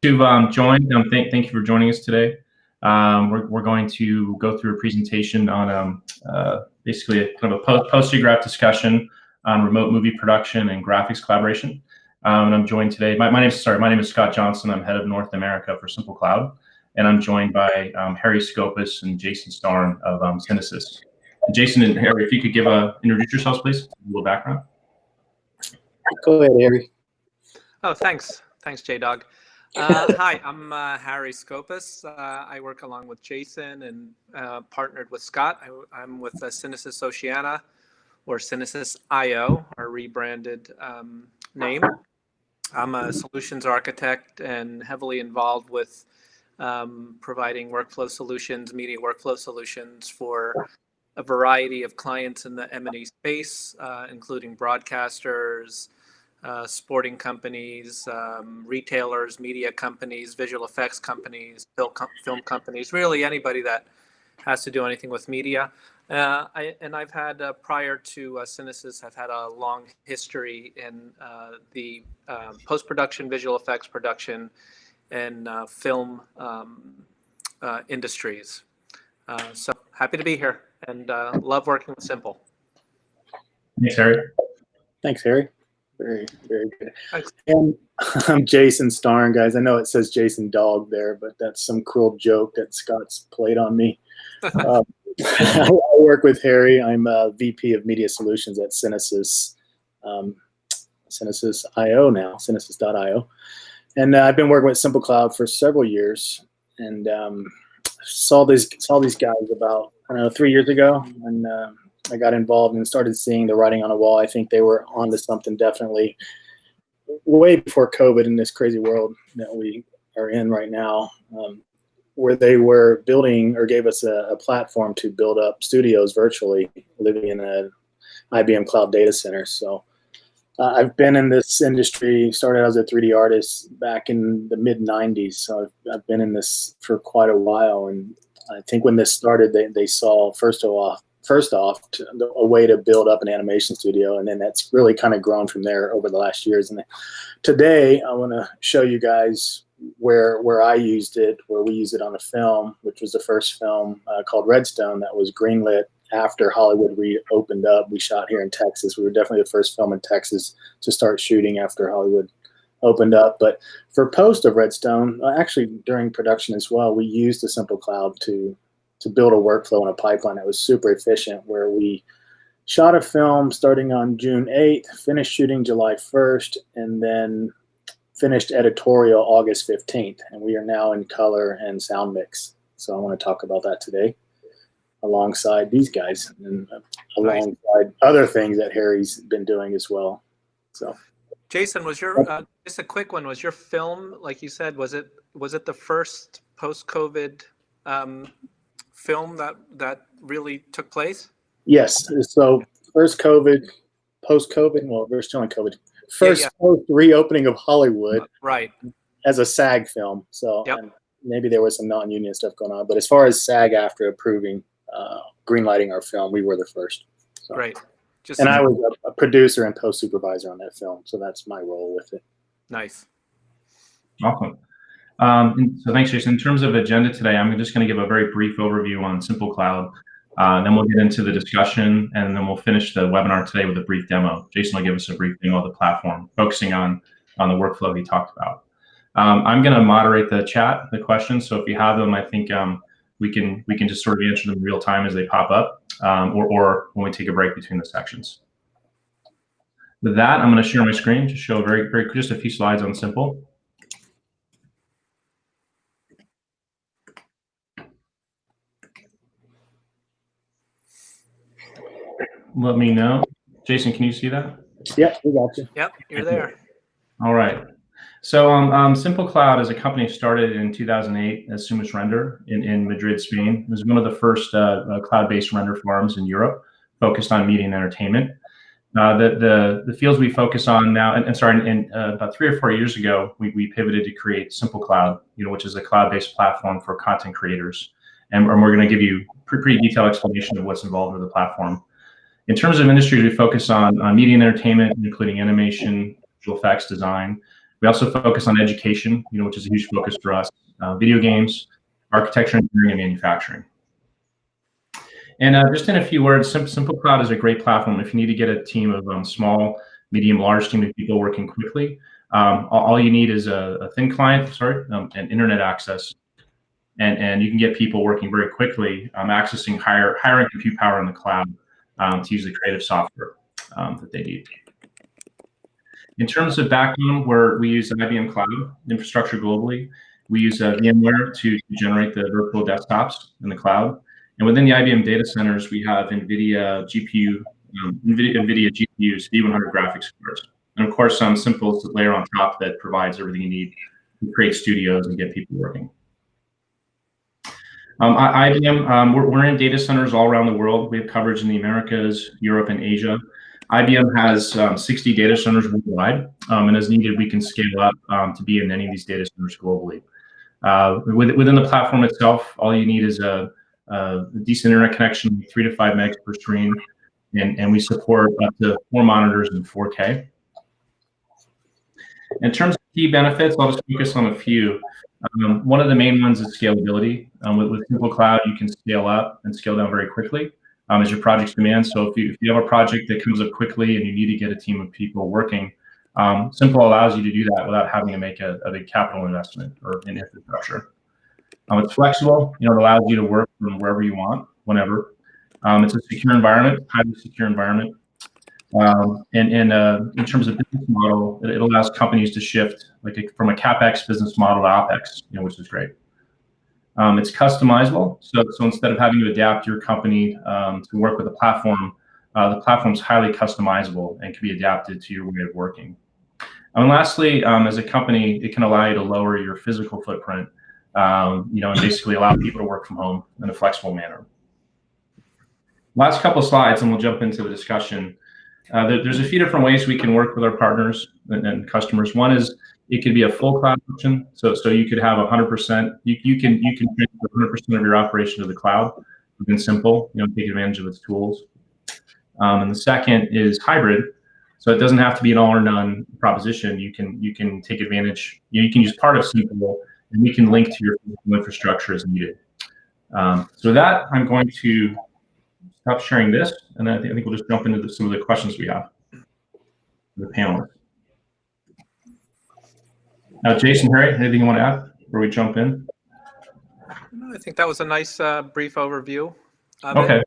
To join, thank you for joining us today. We're going to go through a presentation on basically a kind of a post-graph discussion on remote movie production and graphics collaboration. And I'm joined today. My name is Scott Johnson. I'm head of North America for SimpleCloud, and I'm joined by Harry Scopus and Jason Starn of CineSys. Jason and Harry, if you could introduce yourselves, please, a little background. Go ahead, Harry. Oh, thanks, J-Dog. Hi, I'm Harry Scopus. I work along with Jason and partnered with Scott. I'm with CineSys Oceania, or CineSys IO, our rebranded name. I'm a solutions architect and heavily involved with providing workflow solutions, media workflow solutions for a variety of clients in the M&E space, including broadcasters, sporting companies, retailers, media companies, visual effects companies, film companies, really anybody that has to do anything with media. I've had, prior to CineSys, I've had a long history in the post-production, visual effects production, and film industries. So happy to be here and love working with Simple. Thanks, Harry. Thanks, Harry. Very, very good. Thanks. And I'm Jason Starn, guys. I know it says Jason Dog there, but that's some cruel joke that Scott's played on me. I work with Harry. I'm a VP of Media Solutions at CineSys, CineSys IO now, CineSys.io. And I've been working with SimpleCloud for several years, and saw these guys about, I don't know, 3 years ago, and I got involved and started seeing the writing on the wall. I think they were onto something definitely way before COVID in this crazy world that we are in right now, where they were building or gave us a platform to build up studios virtually, living in an IBM cloud data center. So I've been in this industry, started as a 3D artist back in the mid-90s. So I've been in this for quite a while. And I think when this started, they saw, first off, a way to build up an animation studio, and then that's really kind of grown from there over the last years. And today, I want to show you guys where I used it, where we used it on a film, which was the first film called Redstone that was greenlit after Hollywood reopened up. We shot here in Texas. We were definitely the first film in Texas to start shooting after Hollywood opened up. But for post of Redstone, actually during production as well, we used the SimpleCloud to build a workflow and a pipeline that was super efficient, where we shot a film starting on June 8th, finished shooting July 1st, and then finished editorial August 15th. And we are now in color and sound mix. So I want to talk about that today alongside these guys and alongside other things that Harry's been doing as well. So Jason, was your just a quick one, was your film, like you said, was it the first post-COVID film that really took place? Yes. So first COVID, post-COVID, well, we're still in COVID. First post-reopening of Hollywood, right, as a SAG film. So yep. Maybe there was some non-union stuff going on, but as far as SAG after approving, greenlighting our film, we were the first. So. Right. And I was a producer and post supervisor on that film, so that's my role with it. Nice. Awesome. So thanks, Jason. In terms of agenda today, I'm just going to give a very brief overview on SimpleCloud. Then we'll get into the discussion, and then we'll finish the webinar today with a brief demo. Jason will give us a brief demo of the platform, focusing on the workflow he talked about. I'm going to moderate the chat, the questions. So if you have them, I think we can just sort of answer them in real time as they pop up, or when we take a break between the sections. With that, I'm going to share my screen to show just a few slides on Simple. Let me know. Jason, can you see that? Yep, we got you. Yep, you're there. All right. So SimpleCloud as a company started in 2008 as Sumis Render in Madrid, Spain. It was one of the first cloud-based render farms in Europe, focused on media and entertainment. The fields we focus on now, about 3 or 4 years ago, we pivoted to create SimpleCloud, which is a cloud-based platform for content creators. And we're going to give you a pretty detailed explanation of what's involved with the platform. In terms of industries, we focus on media and entertainment, including animation, visual effects, design. We also focus on education, which is a huge focus for us, video games, architecture, engineering, and manufacturing. And just in a few words, SimpleCloud is a great platform if you need to get a team of small, medium, large team of people working quickly. All you need is a thin client, and internet access. And you can get people working very quickly, accessing higher end compute power in the cloud to use the creative software that they need. In terms of backbone, where we use IBM Cloud infrastructure globally, we use VMware to generate the virtual desktops in the cloud. And within the IBM data centers, we have NVIDIA GPUs, V100 graphics cards. And of course, Simple is the layer on top that provides everything you need to create studios and get people working. IBM, we're in data centers all around the world. We have coverage in the Americas, Europe, and Asia. IBM has 60 data centers worldwide, and as needed, we can scale up to be in any of these data centers globally. Within the platform itself, all you need is a decent internet connection, 3 to 5 megs per stream, and we support up to 4 monitors in 4K. In terms of key benefits, I'll just focus on a few. One of the main ones is scalability. With SimpleCloud, you can scale up and scale down very quickly as your projects demand. So if you have a project that comes up quickly and you need to get a team of people working, Simple allows you to do that without having to make a big capital investment or in infrastructure. It's flexible. It allows you to work from wherever you want, whenever. It's a secure environment, highly secure environment. And in terms of business model, it allows companies to shift from a CapEx business model to OpEx, which is great. It's customizable. So instead of having to adapt your company to work with a platform, the platform is highly customizable and can be adapted to your way of working. And lastly, as a company, it can allow you to lower your physical footprint, and basically allow people to work from home in a flexible manner. Last couple of slides, and we'll jump into the discussion. There's a few different ways we can work with our partners and customers. One is it could be a full cloud option. So you could have 100%. You can transfer 100% of your operation to the cloud within Simple. Take advantage of its tools. And the second is hybrid. So it doesn't have to be an all or none proposition. You can take advantage. You can use part of Simple, and we can link to your infrastructure as needed. So with that, I'm going to stop sharing this, and I think we'll just jump into some of the questions we have for the panelists. Now, Jason, Harry, anything you want to add before we jump in? I think that was a nice brief overview. Okay.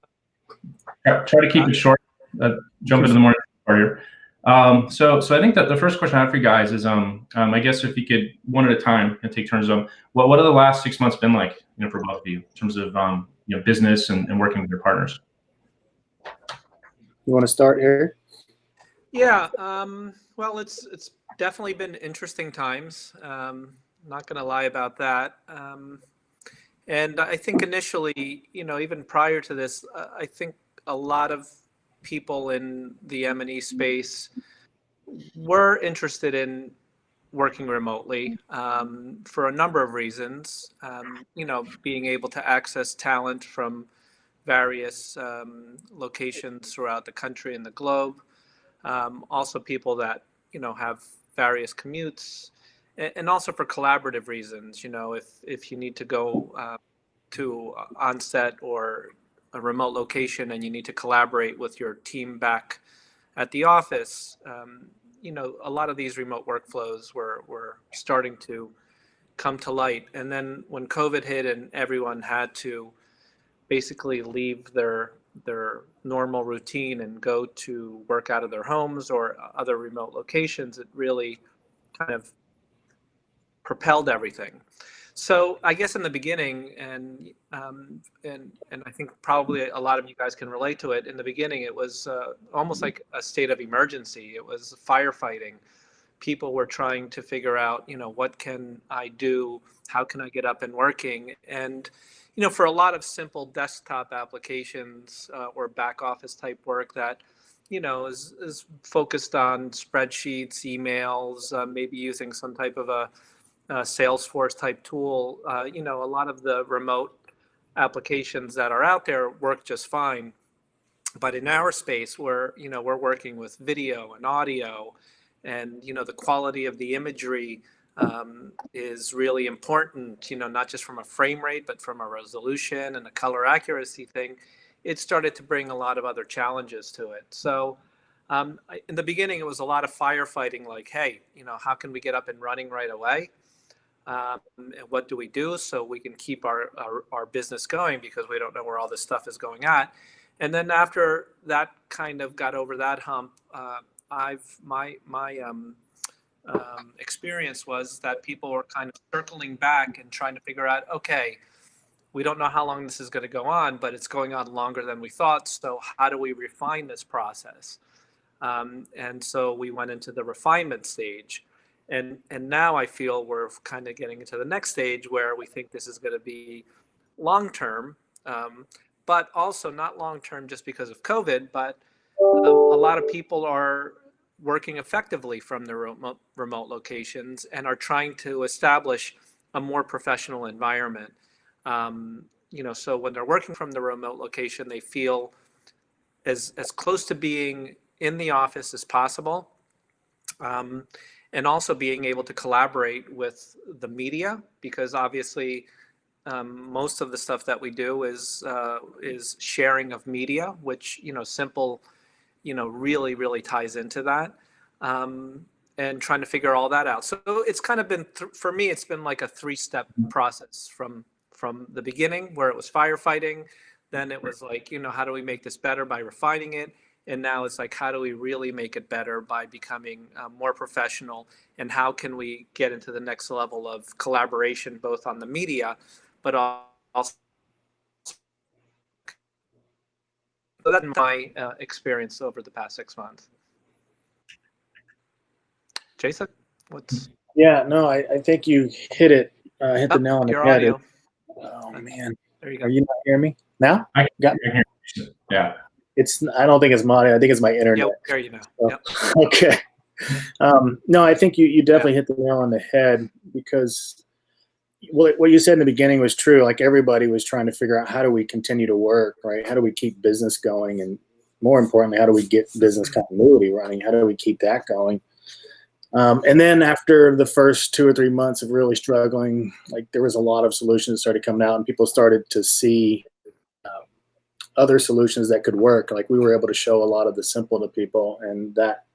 Yeah, try to keep it short. Jump into the morning part here. So I think that the first question I have for you guys is, I guess if you could one at a time and take turns. What have the last 6 months been like, for both of you in terms of business and working with your partners? You want to start here? Yeah. Well, it's definitely been interesting times. Not going to lie about that. And I think initially, even prior to this, I think a lot of people in the M&E space were interested in working remotely for a number of reasons. Being able to access talent from various locations throughout the country and the globe. Also people that, have various commutes, and also for collaborative reasons. If you need to go to on-set or a remote location and you need to collaborate with your team back at the office, a lot of these remote workflows were starting to come to light. And then when COVID hit and everyone had to basically leave their normal routine and go to work out of their homes or other remote locations, it really kind of propelled everything. So I guess in the beginning, and I think probably a lot of you guys can relate to it. In the beginning, it was almost like a state of emergency. It was firefighting. People were trying to figure out, what can I do? How can I get up and working? And for a lot of simple desktop applications or back office type work that, is focused on spreadsheets, emails, maybe using some type of a Salesforce type tool, a lot of the remote applications that are out there work just fine. But in our space, we're working with video and audio and the quality of the imagery is really important, not just from a frame rate, but from a resolution and a color accuracy thing. It started to bring a lot of other challenges to it. So in the beginning, it was a lot of firefighting, like, hey, how can we get up and running right away? And what do we do so we can keep our business going, because we don't know where all this stuff is going at. And then after that kind of got over that hump, my experience was that people were kind of circling back and trying to figure out, okay, we don't know how long this is going to go on, but it's going on longer than we thought. So how do we refine this process? And so we went into the refinement stage. And now I feel we're kind of getting into the next stage where we think this is going to be long-term, but also not long-term just because of COVID, but a lot of people are working effectively from their remote locations and are trying to establish a more professional environment. So when they're working from the remote location, they feel as close to being in the office as possible. And also being able to collaborate with the media, because obviously most of the stuff that we do is sharing of media, which Simple really ties into that, and trying to figure all that out. So it's kind of been for me, it's been like a 3-step process from the beginning, where it was firefighting, then it was like, how do we make this better by refining it? And now it's like, how do we really make it better by becoming more professional? And how can we get into the next level of collaboration, both on the media, but also. So that's my experience over the past 6 months. Jason, what's? Yeah, no, I think you hit the nail on the your head. audio. Oh man, there you go. Are you not hearing me now? I can hear you. Yeah. I don't think it's my audio. I think it's my internet. Yep, there you go. So, yep. Okay. No, I think you definitely hit the nail on the head, because what you said in the beginning was true. Like, everybody was trying to figure out, how do we continue to work, right? How do we keep business going? And more importantly, how do we get business continuity running? How do we keep that going? And then after the first 2 or 3 months of really struggling, like, there was a lot of solutions that started coming out, and people started to see other solutions that could work. Like, we were able to show a lot of the Simple to people, and that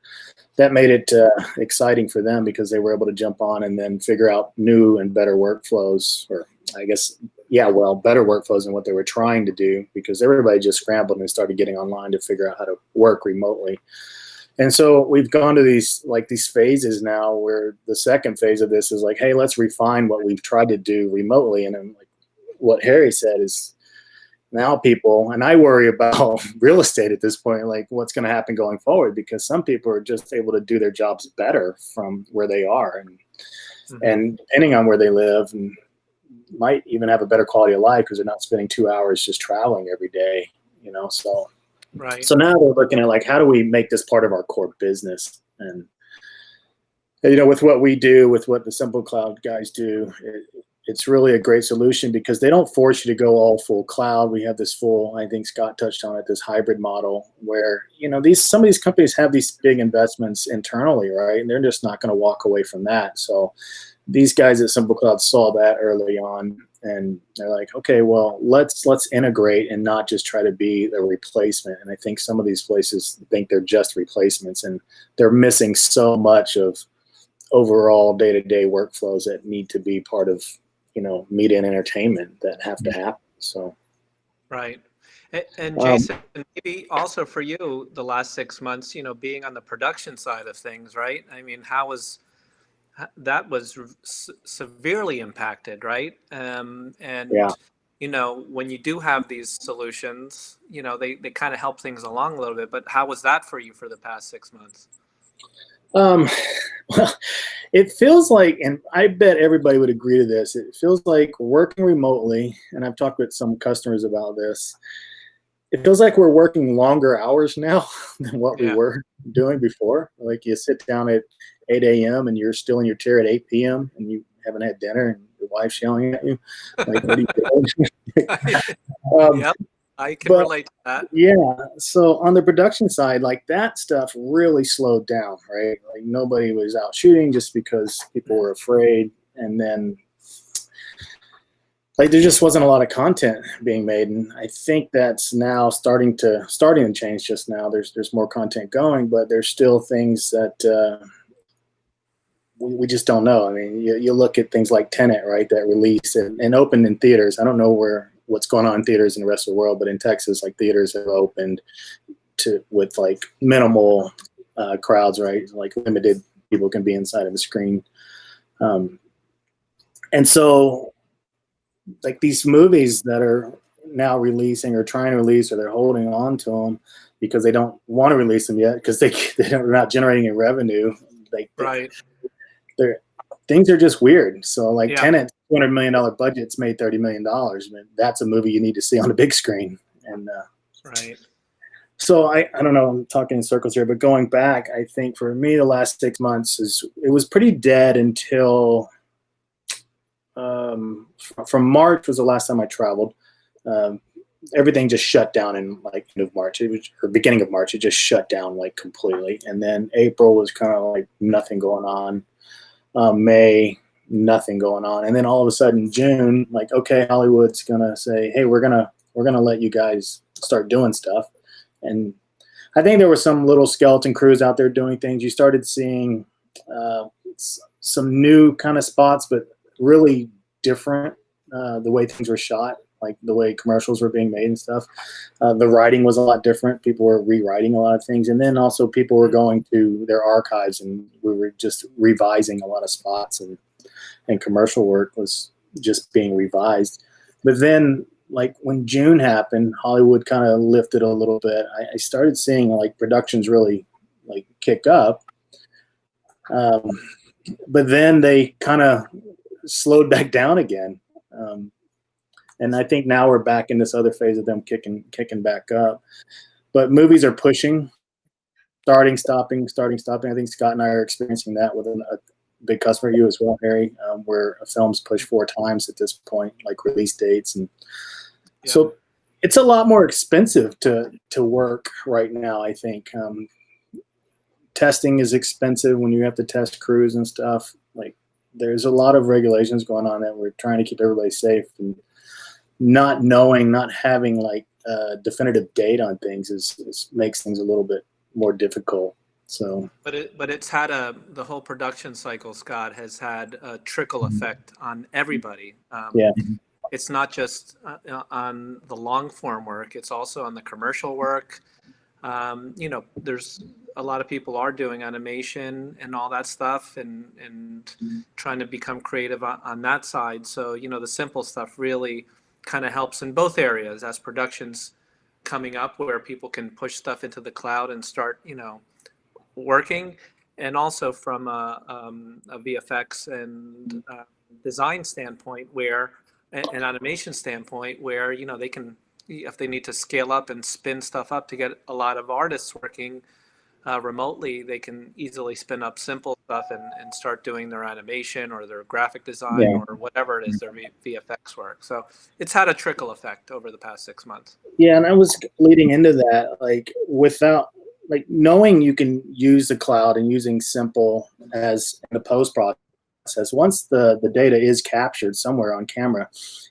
made it exciting for them, because they were able to jump on and then figure out new and better workflows, or better workflows than what they were trying to do, because everybody just scrambled and started getting online to figure out how to work remotely. And so we've gone to these phases now, where the second phase of this is like, hey, let's refine what we've tried to do remotely. And then, like what Harry said, is now people, and I worry about real estate at this point, like what's going to happen going forward, because some people are just able to do their jobs better from where they are, and depending on where they live, and might even have a better quality of life, because they're not spending 2 hours just traveling every day, so. Right. So now we're looking at, like, how do we make this part of our core business? And, with what we do, with what the SimpleCloud guys do, it's really a great solution, because they don't force you to go all full cloud. We have this full, I think Scott touched on it, this hybrid model where, some of these companies have these big investments internally, right? And they're just not going to walk away from that. So these guys at SimpleCloud saw that early on, and they're like, okay, well, let's integrate and not just try to be a replacement. And I think some of these places think they're just replacements, and they're missing so much of overall day-to-day workflows that need to be part of, media and entertainment, that have to happen. So. Right. And Jason, maybe also for you, the last 6 months, being on the production side of things, right? I mean, that was severely impacted, right? And when you do have these solutions, they kind of help things along a little bit. But how was that for you for the past 6 months? Well, it feels like, and I bet everybody would agree to this, it feels like working remotely, and I've talked with some customers about this, it feels like we're working longer hours now than what we were doing before. Like, you sit down at 8 a.m. and you're still in your chair at 8 p.m. and you haven't had dinner, and your wife's yelling at you. Like, what are you doing? Yep, I can But relate to that. yeah, so on the production side, like that stuff really slowed down, right? Like nobody was out shooting just because people were afraid, and then like there just wasn't a lot of content being made, and I think that's now starting to change. Just now, there's more content going, but there's still things that we just don't know. I mean, you look at things like Tenet, right, that released and opened in theaters. I don't know what's going on in theaters in the rest of the world, but in Texas, like theaters have opened with like minimal crowds, right? Like limited people can be inside of the screen, and so like these movies that are now releasing or trying to release, or they're holding on to them because they don't want to release them yet because they're not generating any revenue. Like Right. Things are just weird. So like Yeah. Tenet, $200 million budget's made $30 million. I mean, that's a movie you need to see on a big screen. And Right. so I don't know, I'm talking in circles here, but going back, I think for me the last 6 months it was pretty dead until from March was the last time I traveled. Everything just shut down in like end of March. Or beginning of March, it just shut down like completely. And then April was kind of like nothing going on. May, nothing going on. And then all of a sudden June, like, okay, Hollywood's gonna say, hey, we're gonna let you guys start doing stuff. And I think there were some little skeleton crews out there doing things. You started seeing some new kind of spots, but really different, the way things were shot, like the way commercials were being made and stuff. The writing was a lot different. People were rewriting a lot of things. And then also people were going to their archives, and we were just revising a lot of spots, and commercial work was just being revised. But then like when June happened, Hollywood kind of lifted a little bit. I started seeing like productions really like kick up. But then they kind of slowed back down again. And I think now we're back in this other phase of them kicking back up. But movies are pushing, starting, stopping. I think Scott and I are experiencing that with a big customer, you as well, Harry, where a film's pushed 4 times at this point, like release dates. And so it's a lot more expensive to work right now, I think. Testing is expensive when you have to test crews and stuff. Like there's a lot of regulations going on that we're trying to keep everybody safe, and not having like a definitive date on things makes things a little bit more difficult. So, but it's had the whole production cycle, Scott, has had a trickle effect on everybody. Yeah. It's not just on the long form work; it's also on the commercial work. There's a lot of people are doing animation and all that stuff, and trying to become creative on that side. So the simple stuff really kind of helps in both areas as productions coming up, where people can push stuff into the cloud and start working, and also from a VFX and design standpoint, where an animation standpoint, where they can, if they need to scale up and spin stuff up to get a lot of artists working remotely, they can easily spin up simple stuff and start doing their animation or their graphic design or whatever it is, their VFX work. So it's had a trickle effect over the past 6 months. Yeah, and I was leading into that, like without like knowing you can use the cloud and using Simple as in the post process. Once the data is captured somewhere on camera,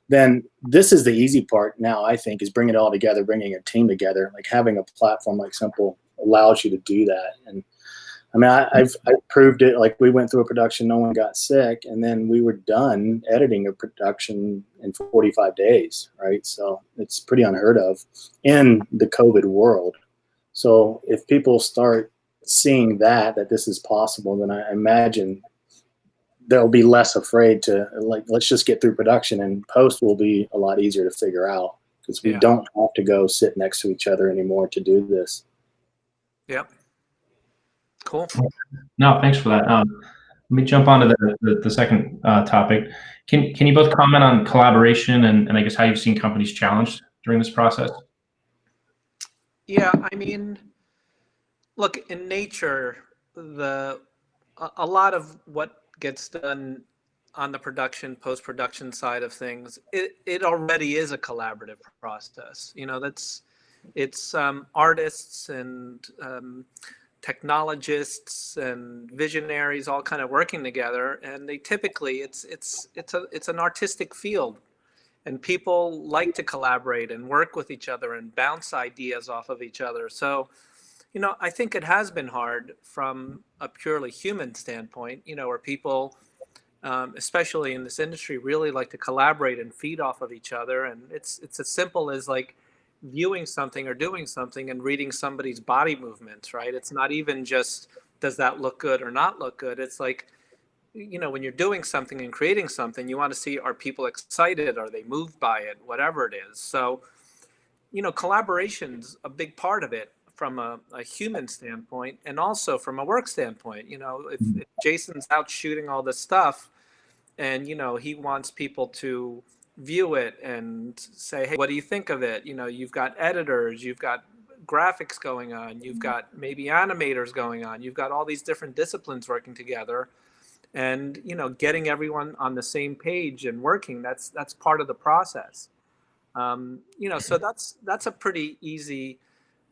then this is the easy part now, I think, is bringing it all together, bringing a team together. Like having a platform like Simple allows you to do that. And I mean, I've proved it. Like we went through a production, no one got sick, and then we were done editing a production in 45 days, right? So it's pretty unheard of in the COVID world. So if people start seeing that this is possible, then I imagine they'll be less afraid to, like, let's just get through production, and post will be a lot easier to figure out because we don't have to go sit next to each other anymore to do this. Yep. Cool. No, thanks for that. Let me jump on to the second topic. Can you both comment on collaboration and I guess how you've seen companies challenged during this process? Yeah, I mean, look, in nature, a lot of what gets done on the production, post-production side of things, it already is a collaborative process. You know, it's artists and technologists and visionaries all kind of working together, and they typically it's an artistic field, and people like to collaborate and work with each other and bounce ideas off of each other. So, you know, I think it has been hard from a purely human standpoint, you know, where people, especially in this industry, really like to collaborate and feed off of each other. And it's as simple as like viewing something or doing something and reading somebody's body movements, right? It's not even just, does that look good or not look good? It's like, you know, when you're doing something and creating something, you want to see, are people excited? Are they moved by it? Whatever it is. So, you know, collaboration's a big part of it from a human standpoint, and also from a work standpoint. You know, if Jason's out shooting all this stuff and, you know, he wants people to view it and say, hey, what do you think of it? You know, you've got editors, you've got graphics going on, you've got maybe animators going on, you've got all these different disciplines working together, and, you know, getting everyone on the same page and working, that's part of the process. You know, so that's a pretty easy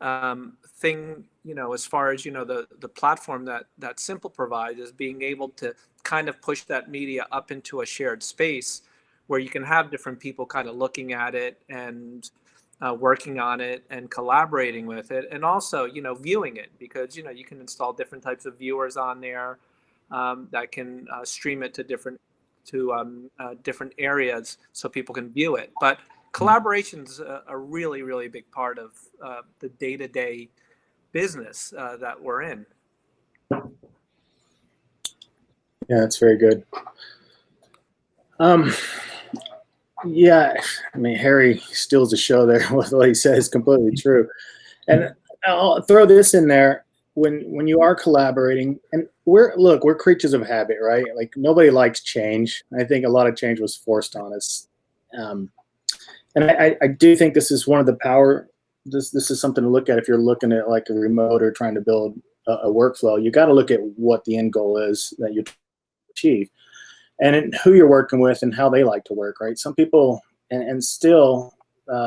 thing, you know, as far as, you know, the platform that Simple provides, is being able to kind of push that media up into a shared space where you can have different people kind of looking at it and working on it and collaborating with it, and also, you know, viewing it, because, you know, you can install different types of viewers on there that can stream it to different areas so people can view it. But collaboration's a really, really big part of the day-to-day business that we're in. Yeah, that's very good. Yeah, I mean, Harry steals the show there with what he said is completely true. And I'll throw this in there. When you are collaborating, and we're creatures of habit, right? Like, nobody likes change. I think a lot of change was forced on us. And I do think this is one of the power. This is something to look at if you're looking at like a remote or trying to build a workflow. You got to look at what the end goal is that you achieve, and who you're working with and how they like to work, right? Some people, and still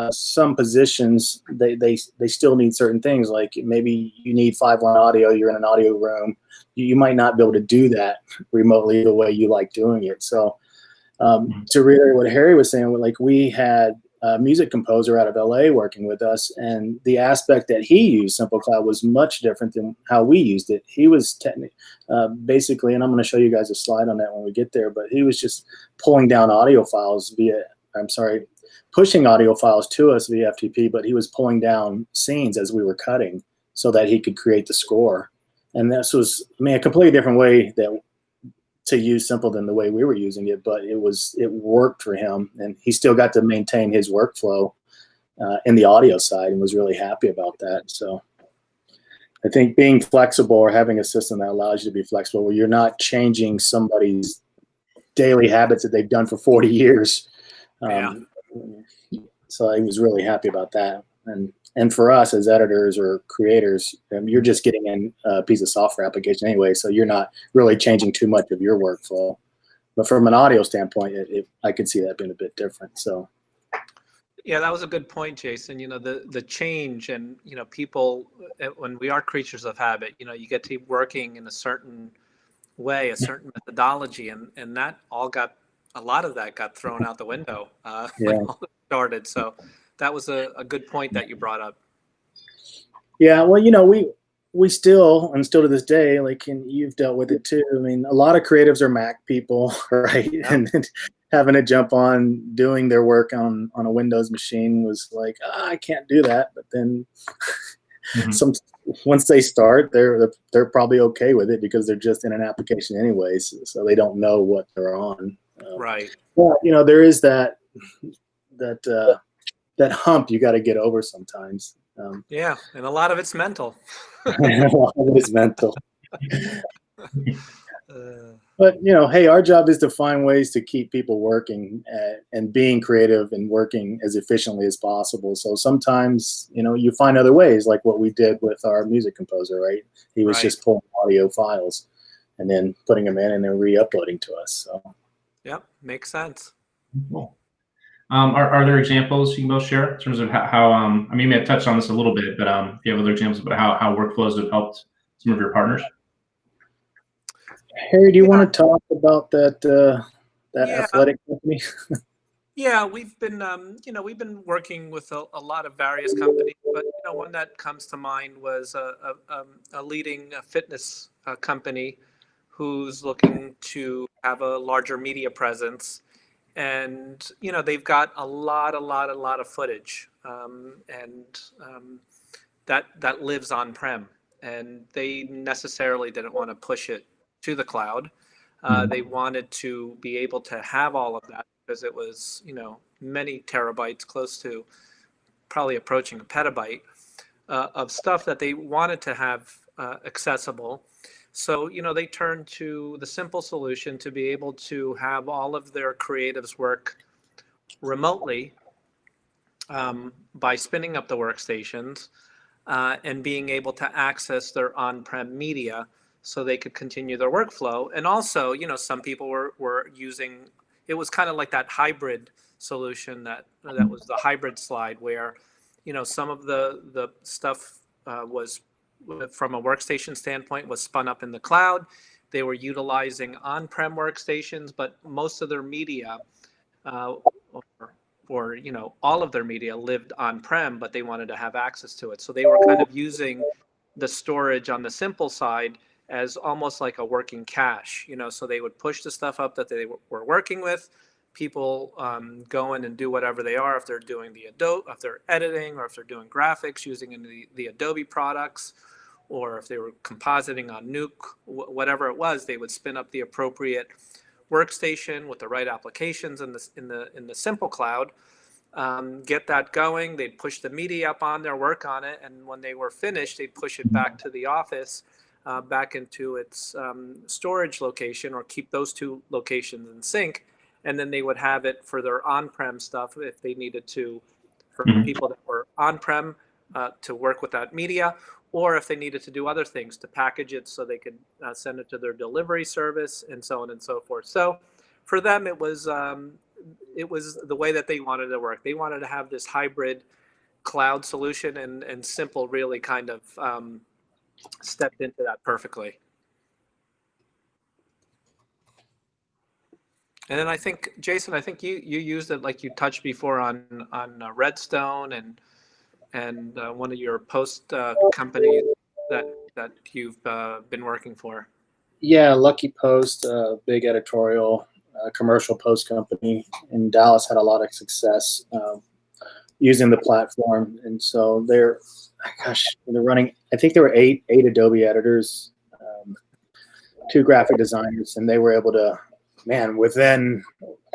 some positions, they still need certain things. Like maybe you need 5-1 audio, you're in an audio room. You might not be able to do that remotely the way you like doing it. So to reiterate what Harry was saying, like, we had a music composer out of LA working with us, and the aspect that he used SimpleCloud was much different than how we used it. He was basically, and I'm going to show you guys a slide on that when we get there, but he was just pulling down audio files pushing audio files to us via FTP, but he was pulling down scenes as we were cutting so that he could create the score. And this was, I mean, a completely different way to use Simple than the way we were using it, but it worked for him, and he still got to maintain his workflow in the audio side, and was really happy about that. So I think being flexible, or having a system that allows you to be flexible, where you're not changing somebody's daily habits that they've done for 40 years. So I was really happy about that. And for us as editors or creators, you're just getting in a piece of software application anyway, so you're not really changing too much of your workflow. But from an audio standpoint, I could see that being a bit different. So, yeah, that was a good point, Jason. You know, the change, and, you know, people, when we are creatures of habit, you know, you get to working in a certain way, a certain methodology, and that a lot of that got thrown out the window when all this started. So that was a good point that you brought up. Yeah, well, you know, we still, and still to this day, like, and you've dealt with it too. I mean, a lot of creatives are Mac people, right? Yeah. And then having to jump on doing their work on a Windows machine was like, I can't do that. But then once they start, they're probably okay with it, because they're just in an application anyways, so they don't know what they're on. Right. Well, you know, there is that hump you got to get over sometimes. Yeah, and a lot of it's mental. A lot of it's mental. But, you know, hey, our job is to find ways to keep people working and being creative and working as efficiently as possible. So sometimes, you know, you find other ways, like what we did with our music composer, right? He was just pulling audio files and then putting them in and then re-uploading to us. So. Yep, makes sense. Cool. Are there examples you can both share in terms of how I mean, you may have touched on this a little bit, but if you have other examples about how workflows have helped some of your partners? Harry, do you Yeah, want to talk about that yeah, athletic company? yeah. We've been working with a lot of various companies, but one that comes to mind was a leading fitness company who's looking to have a larger media presence, and they've got a lot of footage, and that lives on prem, and they necessarily didn't want to push it to the cloud. They wanted to be able to have all of that because it was many terabytes, close to probably approaching a petabyte of stuff that they wanted to have accessible. So they turned to the simple solution to be able to have all of their creatives work remotely, by spinning up the workstations, and being able to access their on-prem media so they could continue their workflow. And also, some people were using, it was kind of like that hybrid solution that was the hybrid slide where, some of the stuff was, from a workstation standpoint, was spun up in the cloud. They were utilizing on-prem workstations, but most of their media, uh, or all of their media lived on-prem, but they wanted to have access to it. So they were kind of using the storage on the simple side as almost like a working cache. So they would push the stuff up that they were working with. People go in and do whatever they are, if they're doing the Adobe, if they're editing, or if they're doing graphics using the Adobe products, or if they were compositing on Nuke, whatever it was, they would spin up the appropriate workstation with the right applications in the SimpleCloud, get that going. They'd push the media up on there, work on it, and when they were finished, they'd push it back to the office, back into its storage location, or keep those two locations in sync, and then they would have it for their on-prem stuff if they needed to, for people that were on-prem, to work with that media, or if they needed to do other things to package it so they could send it to their delivery service, and so on and so forth. So for them, it was the way that they wanted to work. They wanted to have this hybrid cloud solution, and Simple really kind of stepped into that perfectly. And then I think, Jason, I think you used it, like you touched before, on Redstone and one of your post companies that you've been working for. Yeah, Lucky Post, big editorial commercial post company in Dallas, had a lot of success using the platform, and so they're running. I think there were eight Adobe editors, 2 graphic designers, and they were able to, within,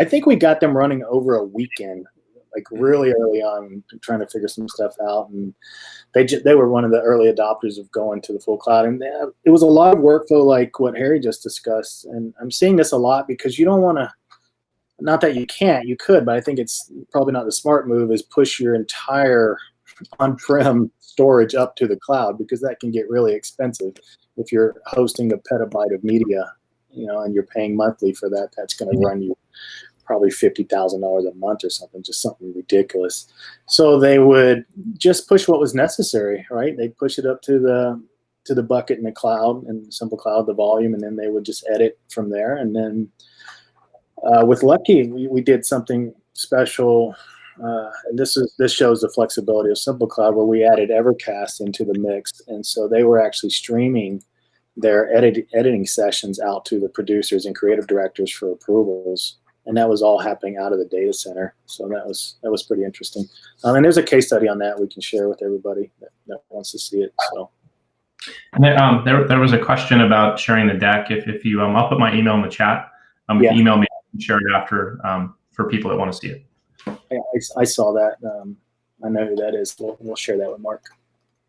I think we got them running over a weekend, like really early on, trying to figure some stuff out, and they were one of the early adopters of going to the full cloud. And it was a lot of workflow, like what Harry just discussed. And I'm seeing this a lot because you don't want to, not that you can't, you could, but I think it's probably not the smart move, is push your entire on-prem storage up to the cloud, because that can get really expensive. If you're hosting a petabyte of media, and you're paying monthly for that, that's going to run you probably $50,000 a month or something, just something ridiculous. So they would just push what was necessary, right? They'd push it up to the bucket in the cloud, and SimpleCloud, the volume, and then they would just edit from there. And then with Lucky, we did something special. And this shows the flexibility of SimpleCloud, where we added Evercast into the mix, and so they were actually streaming their editing sessions out to the producers and creative directors for approvals, and that was all happening out of the data center. So that was pretty interesting. And there's a case study on that we can share with everybody that wants to see it. So. And there was a question about sharing the deck. If you, I'll put my email in the chat. If you email me, I can share it after for people that want to see it. I saw that. I know who that is. We'll share that with Mark.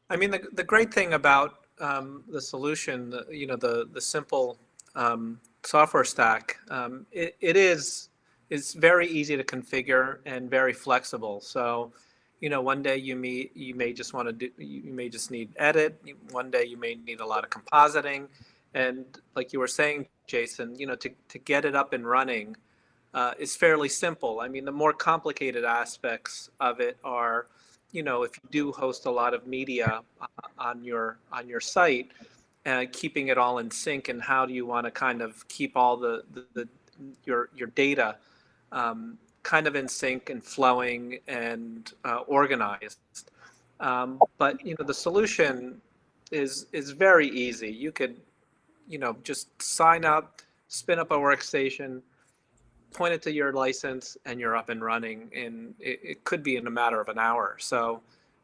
I mean, the great thing about the solution, the simple software stack, it's very easy to configure and very flexible. So, one day you may just want to do, you may just need edit. One day you may need a lot of compositing, and like you were saying, Jason, to get it up and running is fairly simple. I mean, the more complicated aspects of it are, you know, if you do host a lot of media on your site, keeping it all in sync, and how do you want to kind of keep all your data kind of in sync and flowing and organized. But you know, the solution is very easy. You could, you know, just sign up, spin up a workstation, point it to your license, and you're up and running. And it could be in a matter of an hour. So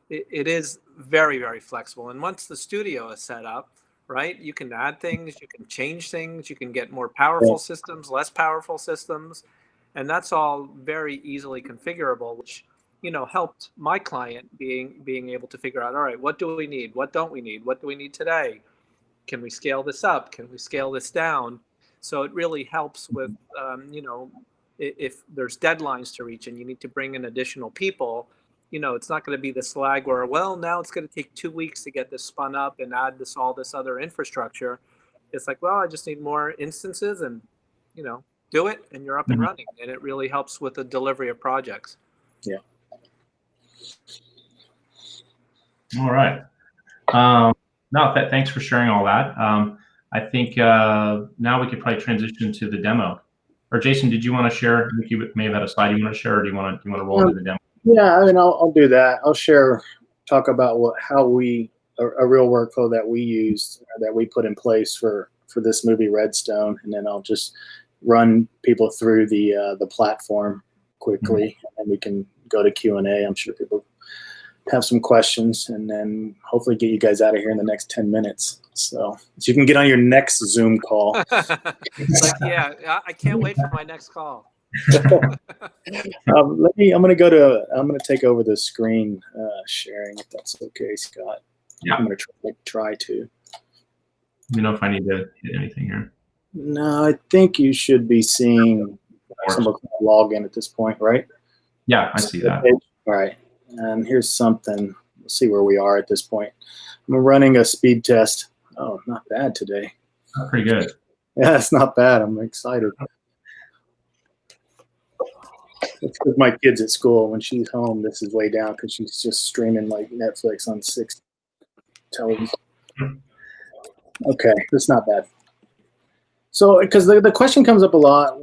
it is very, very flexible. And once the studio is set up, right, you can add things, you can change things, you can get more powerful systems, less powerful systems, and that's all very easily configurable, which, you know, helped my client being able to figure out, all right, what do we need? What don't we need? What do we need today? Can we scale this up? Can we scale this down? So it really helps with, you know, if there's deadlines to reach and you need to bring in additional people, you know, it's not going to be the slag where, well, now it's going to take 2 weeks to get this spun up and add all this other infrastructure. It's like, well, I just need more instances and, you know, do it and you're up and running. And it really helps with the delivery of projects. Yeah. All right. No, thanks for sharing all that. I think now we could probably transition to the demo. Or Jason, did you want to share? You may have had a slide you want to share, or do you want to roll into the demo? Yeah, I mean, I'll do that. I'll talk about how a real workflow that we used, that we put in place for this movie Redstone, and then I'll just run people through the platform quickly, and we can go to Q&A. I'm sure people have some questions, and then hopefully get you guys out of here in the next 10 minutes. So you can get on your next Zoom call. Yeah, I can't wait for my next call. I'm gonna take over the screen sharing, if that's okay, Scott. Yeah. I'm gonna try to. Let me know if I need to hit anything here. No, I think you should be seeing some login at this point, right? Yeah, I see that. All right, and here's something. We'll see where we are at this point. I'm running a speed test. Oh, not bad today. Pretty good. Yeah, it's not bad. I'm excited. It's with my kids at school. When she's home, this is way down because she's just streaming like Netflix on 6 television. Okay, that's not bad. So, because the question comes up a lot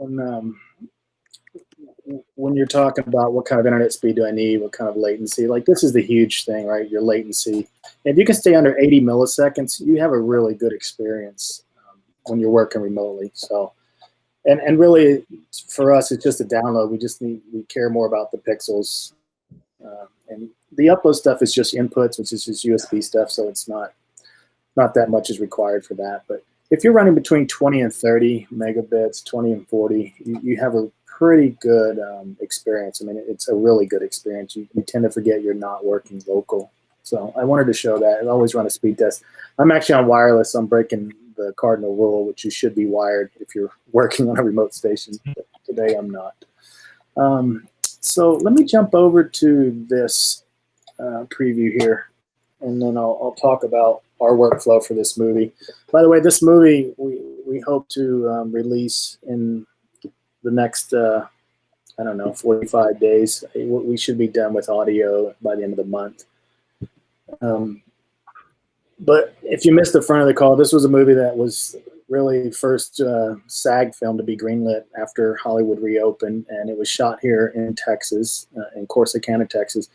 when you're talking about what kind of internet speed do I need, what kind of latency. Like, this is the huge thing, right? Your latency. If you can stay under 80 milliseconds, you have a really good experience when you're working remotely. So, and really, for us, it's just a download. We care more about the pixels. And the upload stuff is just inputs, which is just USB stuff, so it's not that much is required for that. But if you're running between 20 and 30 megabits, 20 and 40, you have a pretty good experience. I mean, it's a really good experience. You tend to forget you're not working local. So I wanted to show that. I always run a speed test. I'm actually on wireless, so I'm breaking the cardinal rule, which you should be wired if you're working on a remote station. But today I'm not. So let me jump over to this preview here, and then I'll talk about our workflow for this movie. By the way, this movie we hope to release in the next, I don't know, 45 days. We should be done with audio by the end of the month. But if you missed the front of the call, this was a movie that was really first SAG film to be greenlit after Hollywood reopened, and it was shot here in Texas, in Corsicana, Texas.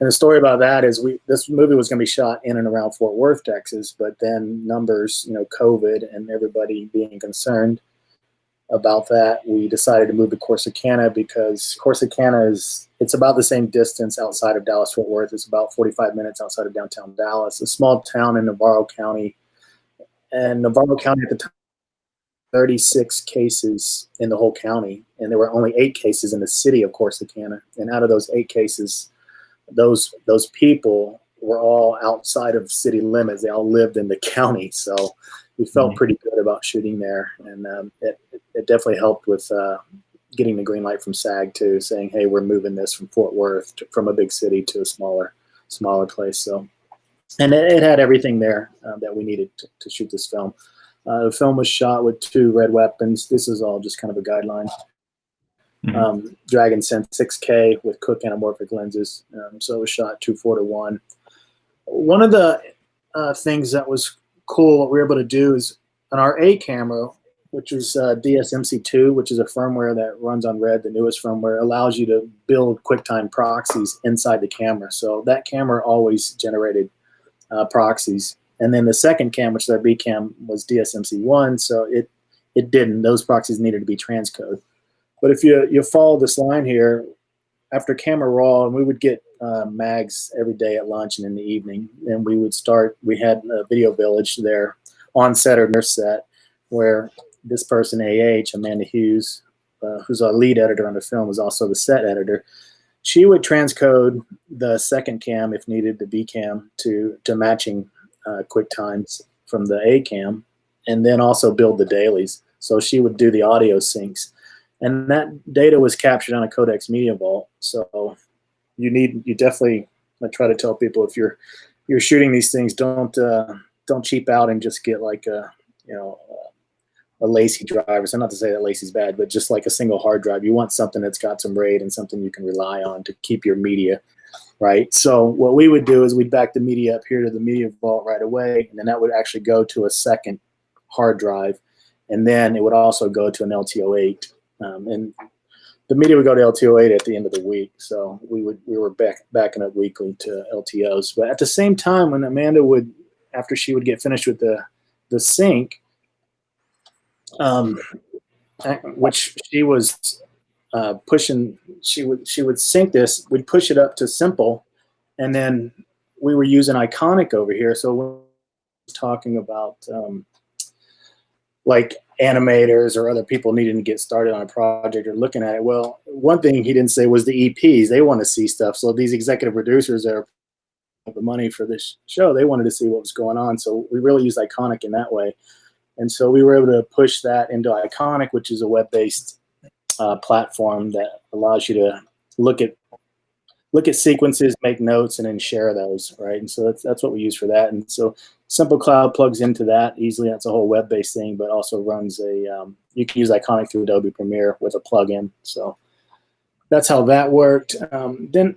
And the story about that is this movie was going to be shot in and around Fort Worth, Texas, but then numbers, COVID and everybody being concerned about that, we decided to move to Corsicana because Corsicana it's about the same distance outside of Dallas-Fort Worth. It's about 45 minutes outside of downtown Dallas, a small town in Navarro County. And Navarro County at the time, 36 cases in the whole county, and there were only 8 cases in the city of Corsicana. And out of those 8 cases, those people were all outside of city limits. They all lived in the county, so we felt pretty good about shooting there, and it definitely helped with getting the green light from SAG too, saying, "Hey, we're moving this from Fort Worth from a big city to a smaller place." So, and it had everything there that we needed to shoot this film. The film was shot with 2 red weapons. This is all just kind of a guideline. Dragon Sense 6K with Cook anamorphic lenses. So it was shot 2:4:1. One of the things that was cool, what we were able to do is on our A camera, which is DSMC2, which is a firmware that runs on Red, the newest firmware, allows you to build QuickTime proxies inside the camera. So that camera always generated proxies. And then the second cam, which is our B cam, was DSMC1, so it didn't. Those proxies needed to be transcode. But if you follow this line here, after camera raw, and we would get mags every day at lunch and in the evening, and we had a video village there on set or near set, where this person, Amanda Hughes, who's our lead editor on the film, was also the set editor. She would transcode the second cam, if needed, the B cam, to matching quick times from the A cam, and then also build the dailies. So she would do the audio syncs. And that data was captured on a Codex Media Vault. So you definitely, I try to tell people, if you're shooting these things, don't cheap out and just get like a Lacy drive. So not to say that Lacy's bad, but just like a single hard drive. You want something that's got some RAID and something you can rely on to keep your media, right? So what we would do is we'd back the media up here to the Media Vault right away, and then that would actually go to a second hard drive, and then it would also go to an LTO8. And the media would go to LTO8 at the end of the week, so we were backing up weekly to LTOs. But at the same time, when Amanda would, after she would get finished with the sync, which she was pushing, she would sync this, we'd push it up to simple, and then we were using Iconic over here. So we're talking about like animators or other people needing to get started on a project or looking at it. Well, one thing he didn't say was the EPs. They want to see stuff. So these executive producers that are the money for this show, they wanted to see what was going on. So we really used Iconic in that way. And so we were able to push that into Iconic, which is a web-based platform that allows you to look at sequences, make notes, and then share those, right? And so that's what we use for that. And so SimpleCloud plugs into that easily. That's a whole web-based thing, but also runs you can use Iconic through Adobe Premiere with a plugin. So that's how that worked. Then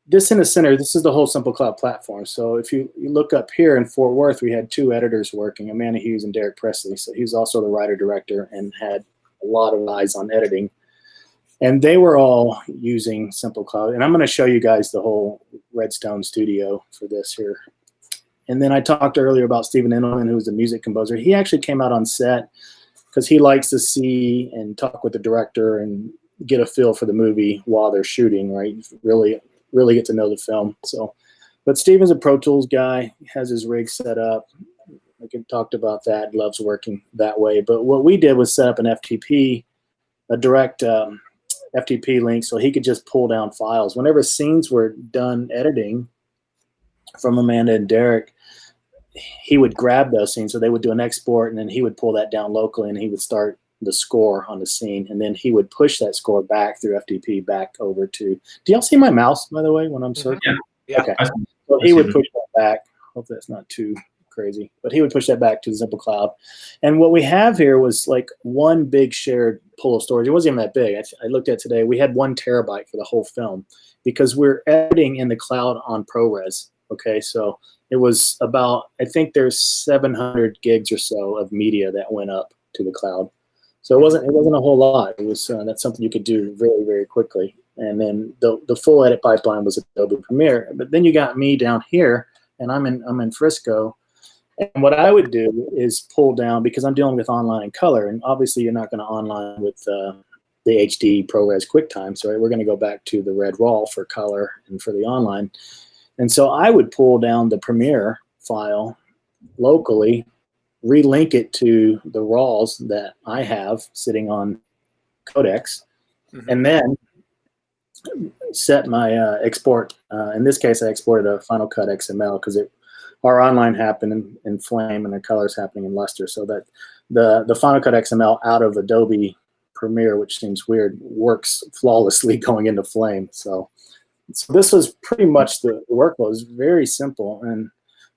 this in the center, this is the whole SimpleCloud platform. So if you look up here in Fort Worth, we had two editors working, Amanda Hughes and Derek Presley. So he was also the writer-director and had a lot of eyes on editing. And they were all using SimpleCloud. And I'm going to show you guys the whole Redstone studio for this here. And then I talked earlier about Steven Endelman, who was the music composer. He actually came out on set because he likes to see and talk with the director and get a feel for the movie while they're shooting, right? Really get to know the film. So, but Steven's a Pro Tools guy, has his rig set up. I talked about that, loves working that way. But what we did was set up an FTP, a direct FTP link, so he could just pull down files. Whenever scenes were done editing from Amanda and Derek, he would grab those scenes. So they would do an export, and then he would pull that down locally, and he would start the score on the scene, and then he would push that score back through FTP back over to. Do y'all see my mouse, by the way, when I'm searching? Yeah. Okay. So he would push that back. Hope that's not too crazy, but he would push that back to the SimpleCloud. And what we have here was like one big shared pool of storage. It wasn't even that big. I looked at today. We had 1 terabyte for the whole film because we're editing in the cloud on ProRes. Okay, so it was about, I think there's 700 gigs or so of media that went up to the cloud. So it wasn't a whole lot. It was that's something you could do very, very quickly. And then the full edit pipeline was Adobe Premiere. But then you got me down here, and I'm in Frisco. And what I would do is pull down, because I'm dealing with online and color, and obviously you're not going to online with the HD ProRes QuickTime. So we're going to go back to the Red RAW for color and for the online. And so I would pull down the Premiere file locally, relink it to the RAWs that I have sitting on Codex, and then set my export. In this case, I exported a Final Cut XML because our online happened in Flame and the colors happening in Luster. So that the Final Cut XML out of Adobe Premiere, which seems weird, works flawlessly going into Flame. So this was pretty much the workflow. It was very simple. And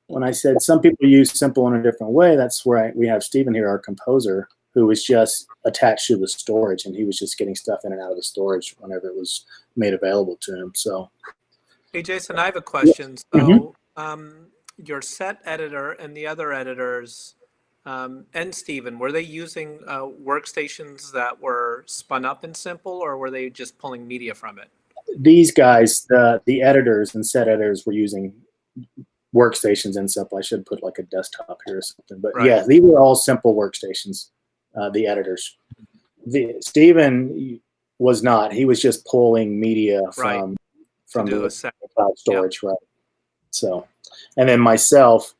when I said some people use simple in a different way, that's where we have Steven here, our composer, who was just attached to the storage, and he was just getting stuff in and out of the storage whenever it was made available to him. So, hey, Jason, I have a question. So, your set editor and the other editors, and Steven, were they using workstations that were spun up in Simple, or were they just pulling media from it? these guys, the editors and set editors, were using workstations in Simple. I should put like a desktop here or something. But Right. yeah, these were all Simple workstations, the editors. Steven was not. He was just pulling media from the cloud storage, right? So, and then myself,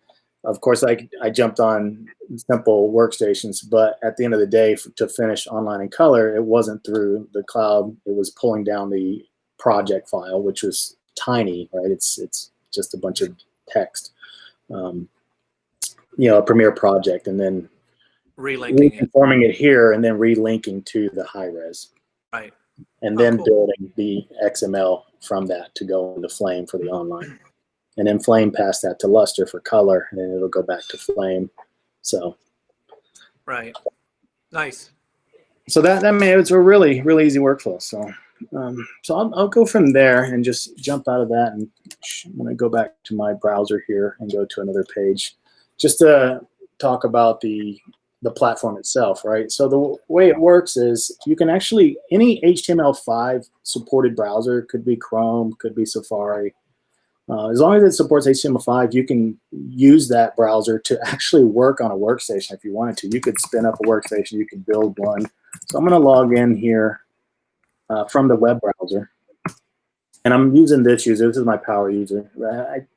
of course, I jumped on Simple workstations, but at the end of the day, to finish online in color, it wasn't through the cloud. It was pulling down the project file, which was tiny, right? It's just a bunch of text, a Premiere project, and then reconforming it here, and then relinking to the high res, right? And then building the XML from that to go into Flame for the online, and then Flame pass that to Luster for color, and then it'll go back to Flame. So, right, nice. So that it's a really easy workflow. So. I'll go from there and just jump out of that, and I'm going to go back to my browser here and go to another page just to talk about the platform itself, right? So the way it works is you can actually, any HTML5 supported browser, could be Chrome, could be Safari, as long as it supports HTML5, you can use that browser to actually work on a workstation if you wanted to. You could spin up a workstation, you could build one. So I'm going to log in here from the web browser, and I'm using this user. This is my power user.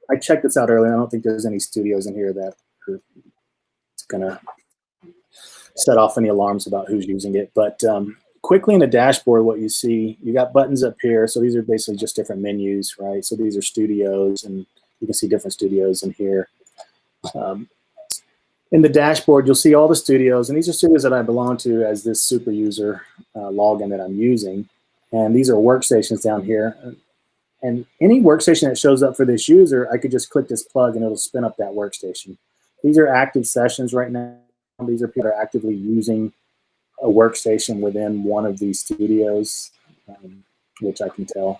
I checked this out earlier. I don't think there's any studios in here that it's gonna set off any alarms about who's using it. But quickly in the dashboard, what you see, you got buttons up here. So these are basically just different menus, right? So these are studios, and you can see different studios in here. In the dashboard, you'll see all the studios, and these are studios that I belong to as this super user login that I'm using. And these are workstations down here. And any workstation that shows up for this user, I could just click this plug and it'll spin up that workstation. These are active sessions right now. These are people that are actively using a workstation within one of these studios, which I can tell,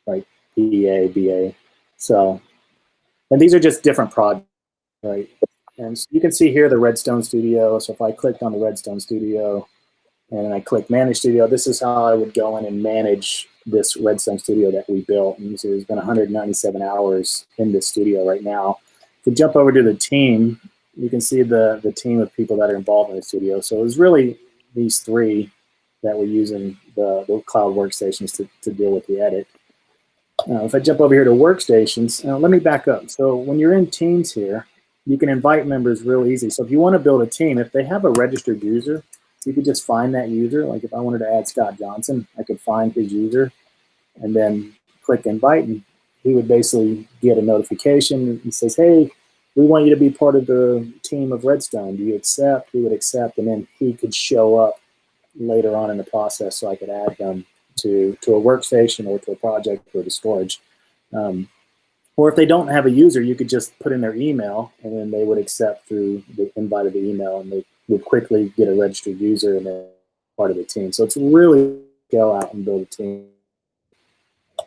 right? EA, BA. So, and these are just different projects, right? And so you can see here the Redstone Studio. So if I clicked on the Redstone Studio, and I click Manage Studio, this is how I would go in and manage this Redstone Studio that we built. And so there's been 197 hours in this studio right now. If we jump over to the team, you can see the team of people that are involved in the studio. So it was really these three that were using the cloud workstations to deal with the edit. If I jump over here to Workstations, let me back up. So when you're in Teams here, you can invite members real easy. So if you want to build a team, if they have a registered user, you could just find that user. Like if I wanted to add Scott Johnson, I could find his user and then click invite, and he would basically get a notification that says, hey, we want you to be part of the team of Redstone. Do you accept? He would accept, and then he could show up later on in the process so I could add him to a workstation or to a project or to storage. Or if they don't have a user, you could just put in their email, and then they would accept through the invite of the email, and they would quickly get a registered user and then part of the team. So it's really go out and build a team.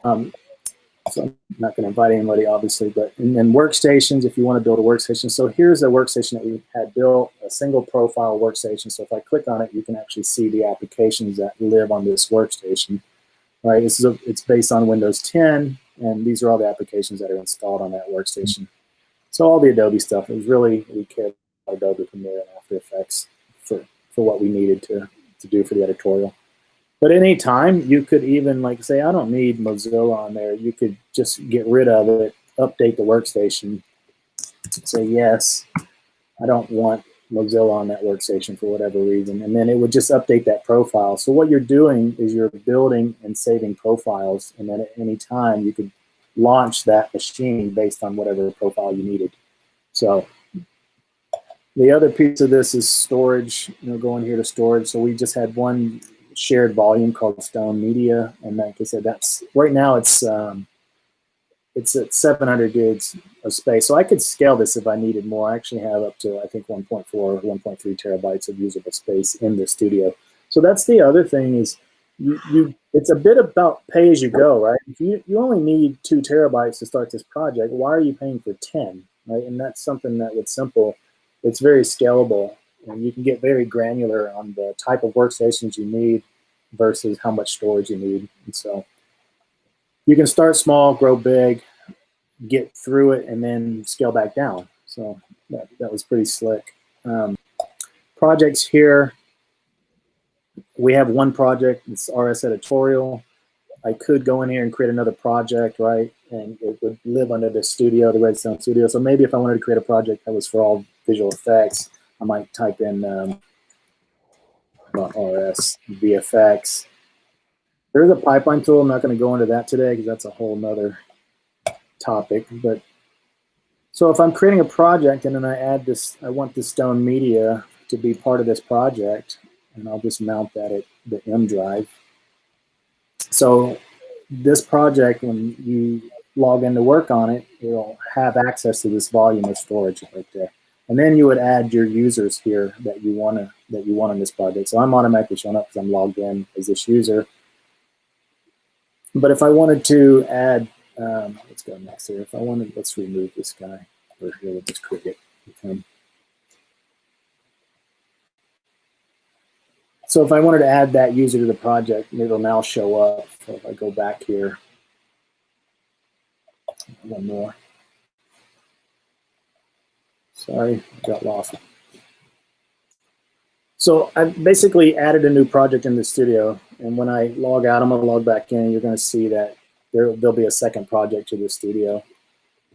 So I'm not going to invite anybody, obviously, but and then workstations, if you want to build a workstation. So here's a workstation that we had built, a single profile workstation. So if I click on it, you can actually see the applications that live on this workstation. Right? It's based on Windows 10, and these are all the applications that are installed on that workstation. So all the Adobe stuff, it was really, we cared about Adobe Premiere and After Effects for what we needed to do for the editorial. But any time, you could even, like, say, I don't need Mozilla on there. You could just get rid of it, update the workstation, say, yes, I don't want Mozilla on that workstation for whatever reason. And then it would just update that profile. So what you're doing is you're building and saving profiles. And then at any time, you could launch that machine based on whatever profile you needed. So the other piece of this is storage, going here to storage. So we just had one shared volume called Stone Media, and like I said, that's right now it's it's at 700 gigs of space. So I could scale this if I needed more. I actually have up to, I think, 1.4 or 1.3 terabytes of usable space in the studio. So that's the other thing is it's a bit about pay as you go, right? If you only need 2 terabytes to start this project, why are you paying for 10, right? And that's something that with Simple, it's very scalable. And you can get very granular on the type of workstations you need versus how much storage you need. And so you can start small, grow big, get through it, and then scale back down. So that was pretty slick. Projects here, we have one project, it's RS Editorial. I could go in here and create another project, right? And it would live under the studio, the Redstone Studio. So maybe if I wanted to create a project that was for all visual effects, I might type in RS VFX. There's a pipeline tool. I'm not going to go into that today because that's a whole nother topic. But so if I'm creating a project and then I add this, I want the Stone Media to be part of this project, and I'll just mount that at the M drive. So this project, when you log in to work on it, it'll have access to this volume of storage right there. And then you would add your users here that you want on this project. So I'm automatically showing up because I'm logged in as this user. But if I wanted to add, let's go next here. If I wanted, let's remove this guy. Or here, we'll just create it with him. So if I wanted to add that user to the project, it'll now show up. So if I go back here, one more. Sorry, I got lost. So I basically added a new project in the studio, and when I log out, I'm going to log back in. You're going to see that there'll be a second project to the studio.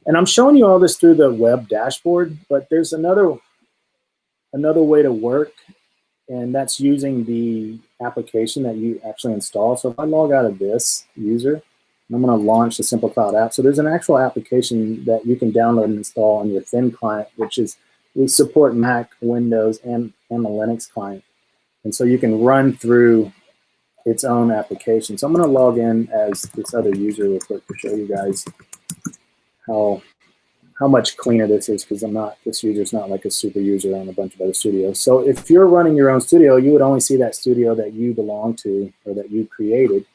And I'm showing you all this through the web dashboard, but there's another way to work, and that's using the application that you actually install. So if I log out of this user, I'm going to launch the SimpleCloud app. So there's an actual application that you can download and install on your thin client, which is, we support Mac, Windows, and the Linux client. And so you can run through its own application. So I'm going to log in as this other user real quick to show you guys how much cleaner this is, because this user's not like a super user on a bunch of other studios. So if you're running your own studio, you would only see that studio that you belong to or that you created.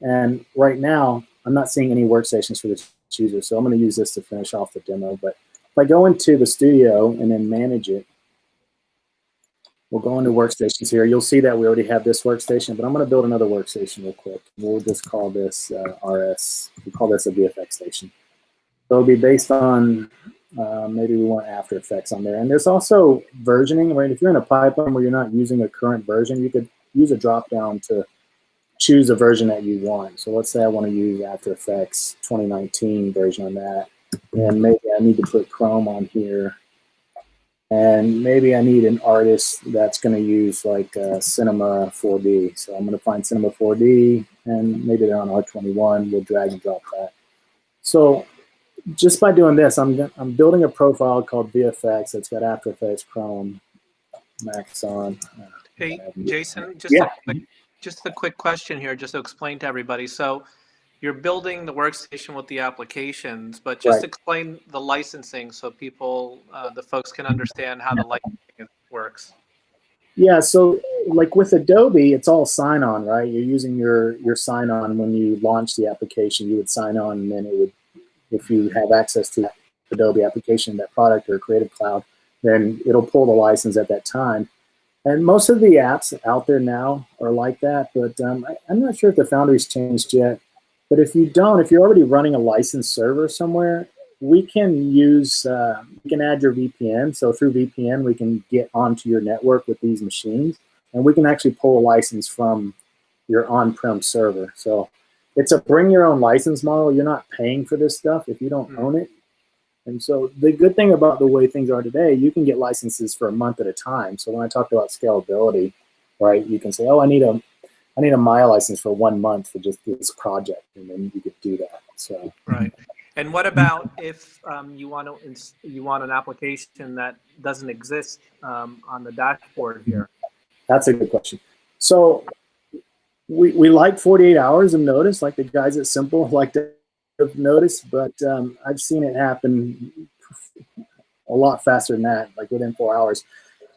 And right now, I'm not seeing any workstations for this user, so I'm going to use this to finish off the demo. But if I go into the studio and then manage it, we'll go into workstations here. You'll see that we already have this workstation, but I'm going to build another workstation real quick. We'll just call this RS. We'll call this a VFX station. So it'll be based on, maybe we want After Effects on there. And there's also versioning, right? If you're in a pipeline where you're not using a current version, you could use a drop-down to choose a version that you want. So let's say I want to use After Effects 2019 version on that. And maybe I need to put Chrome on here. And maybe I need an artist that's going to use like Cinema 4D. So I'm going to find Cinema 4D, and maybe they're on R21. We'll drag and drop that. So just by doing this, I'm building a profile called VFX that's got After Effects, Chrome, Maxon. Hey, Jason, just a quick question here, just to explain to everybody. So you're building the workstation with the applications, but just explain the licensing so people, the folks can understand how the licensing works. Yeah, so like with Adobe, it's all sign-on, right? You're using your sign-on when you launch the application. You would sign on, and then it would, if you have access to that Adobe application, that product or Creative Cloud, then it'll pull the license at that time. And most of the apps out there now are like that, but I'm not sure if the Foundry's changed yet. But if you don't, if you're already running a licensed server somewhere, we can use, we can add your VPN. So through VPN, we can get onto your network with these machines, and we can actually pull a license from your on-prem server. So it's a bring your own license model. You're not paying for this stuff if you don't own it. And so the good thing about the way things are today, you can get licenses for a month at a time. So when I talked about scalability, right, you can say, oh, I need a Maya license for 1 month for just this project, and then you could do that. So right. And what about if you want an application that doesn't exist on the dashboard here? That's a good question. So we like 48 hours of notice, like the guys at Simple like to have noticed, but I've seen it happen a lot faster than that, like within 4 hours.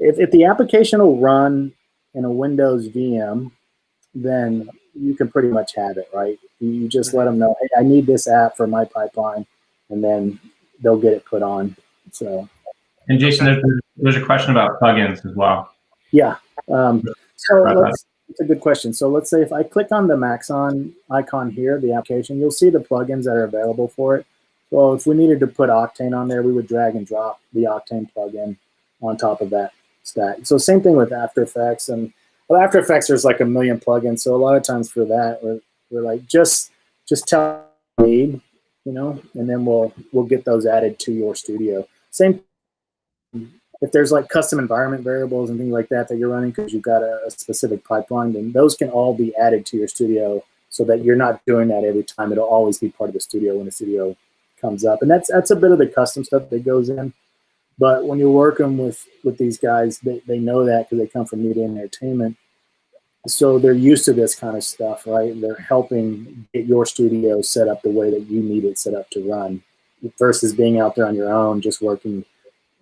If the application will run in a Windows VM, then you can pretty much have it, right? You just let them know, hey, I need this app for my pipeline, and then they'll get it put on. So. And Jason, there's a question about plugins as well. Yeah. It's a good question. So let's say if I click on the Maxon icon here, the application, you'll see the plugins that are available for it. So if we needed to put Octane on there, we would drag and drop the Octane plugin on top of that stack. So same thing with After Effects. And well, After Effects, there's like a million plugins. So a lot of times for that, we're like, just tell me, and then we'll get those added to your studio. Same. If there's like custom environment variables and things like that you're running because you've got a specific pipeline, then those can all be added to your studio so that you're not doing that every time. It'll always be part of the studio when the studio comes up. And that's a bit of the custom stuff that goes in. But when you're working with these guys, they know that because they come from media and entertainment. So they're used to this kind of stuff, right? They're helping get your studio set up the way that you need it set up to run versus being out there on your own, just working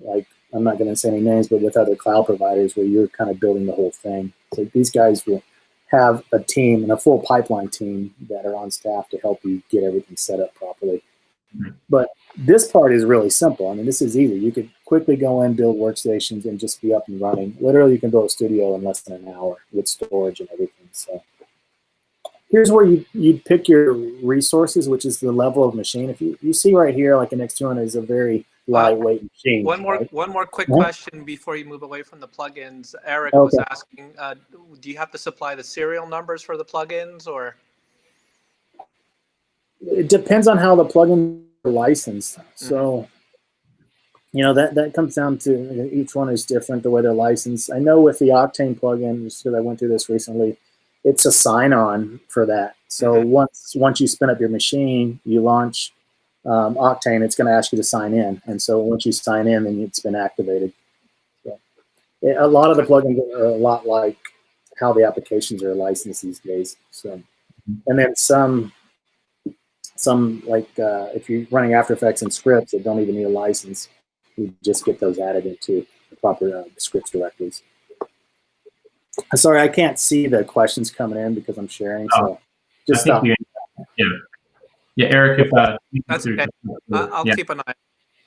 like, I'm not going to say any names, but with other cloud providers where you're kind of building the whole thing. So these guys will have a team and a full pipeline team that are on staff to help you get everything set up properly. But this part is really simple. I mean, this is easy. You could quickly go in, build workstations, and just be up and running. Literally, you can build a studio in less than an hour with storage and everything. So here's where you'd pick your resources, which is the level of machine. If you see right here, like an X200 is a very lightweight machine. One more quick question before you move away from the plugins. Eric was asking, do you have to supply the serial numbers for the plugins, or? It depends on how the plugins are licensed. So, that comes down to each one is different the way they're licensed. I know with the Octane plugin, just because I went through this recently, it's a sign-on for that. So once you spin up your machine, you launch Octane, it's going to ask you to sign in. And so once you sign in, then it's been activated. So a lot of the plugins are a lot like how the applications are licensed these days. So, and then some like if you're running After Effects and scripts that don't even need a license, you just get those added into the proper scripts directories. Sorry, I can't see the questions coming in because I'm sharing. So just stop. Yeah, Eric, if that's okay. I'll keep an eye.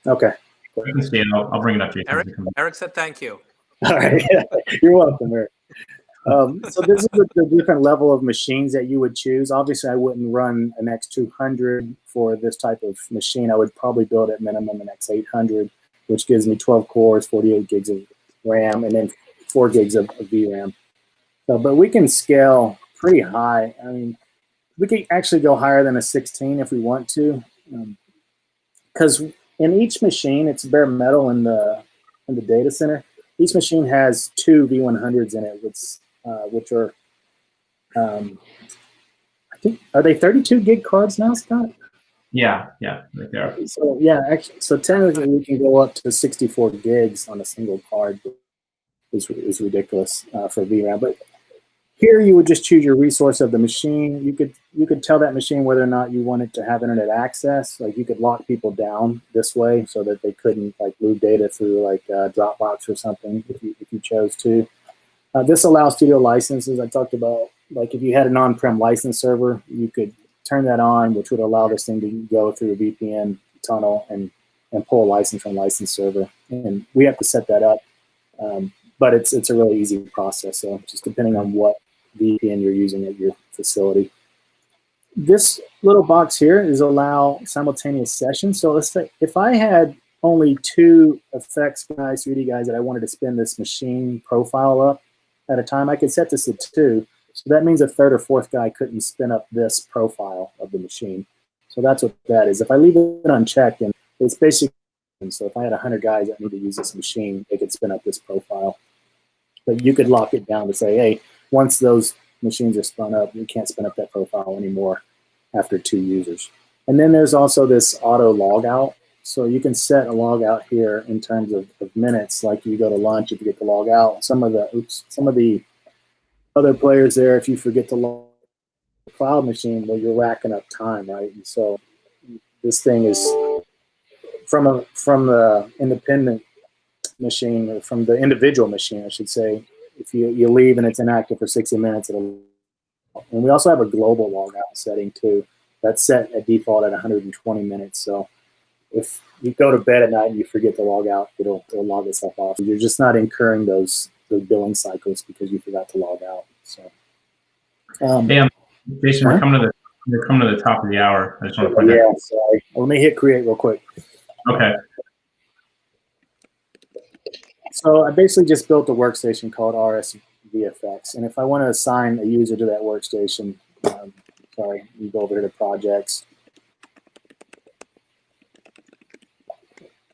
Okay. You can see it. I'll bring it up to you. Eric said thank you. All right. You're welcome, Eric. So this is the different level of machines that you would choose. Obviously, I wouldn't run an X200 for this type of machine. I would probably build at minimum an X800, which gives me 12 cores, 48 gigs of RAM, and then 4 gigs of VRAM. So, but we can scale pretty high. I mean, we could actually go higher than a 16 if we want to, because in each machine, it's bare metal in the data center. Each machine has 2 V100s in it, which are, I think, are they 32 gig cards now, Scott? Yeah, right there. So actually, so technically we can go up to 64 gigs on a single card. Is ridiculous for VRAM, but here you would just choose your resource of the machine. You could tell that machine whether or not you wanted to have internet access. Like you could lock people down this way so that they couldn't like move data through like Dropbox or something if you chose to. This allows studio licenses. I talked about like if you had an on-prem license server, you could turn that on, which would allow this thing to go through a VPN tunnel and pull a license from license server. And we have to set that up. But it's a really easy process. So just depending on what VPN you're using at your facility. This little box here is allow simultaneous sessions. So let's say if I had only 2 effects guys, 3D guys that I wanted to spin this machine profile up at a time, I could set this at 2. So that means a 3rd or 4th guy couldn't spin up this profile of the machine. So that's what that is. If I leave it unchecked, and it's basically, so if I had 100 guys that need to use this machine, they could spin up this profile. But you could lock it down to say, hey, once those machines are spun up, you can't spin up that profile anymore after 2 users. And then there's also this auto logout. So you can set a logout here in terms of minutes. Like you go to lunch, if you get to log out. Some of the other players there, if you forget to log the cloud machine, well, you're racking up time, right? And so this thing is from the independent machine, or from the individual machine, I should say. If you leave and it's inactive for 60 minutes, it'll. And we also have a global logout setting too. That's set at default at 120 minutes. So if you go to bed at night and you forget to log out, it'll log itself off. You're just not incurring those billing cycles because you forgot to log out. So. Hey, Jason, we're coming to the top of the hour. I just want to point that. Sorry. Let me hit create real quick. Okay. So I basically just built a workstation called RSVFX, and if I want to assign a user to that workstation, sorry, you go over here to projects,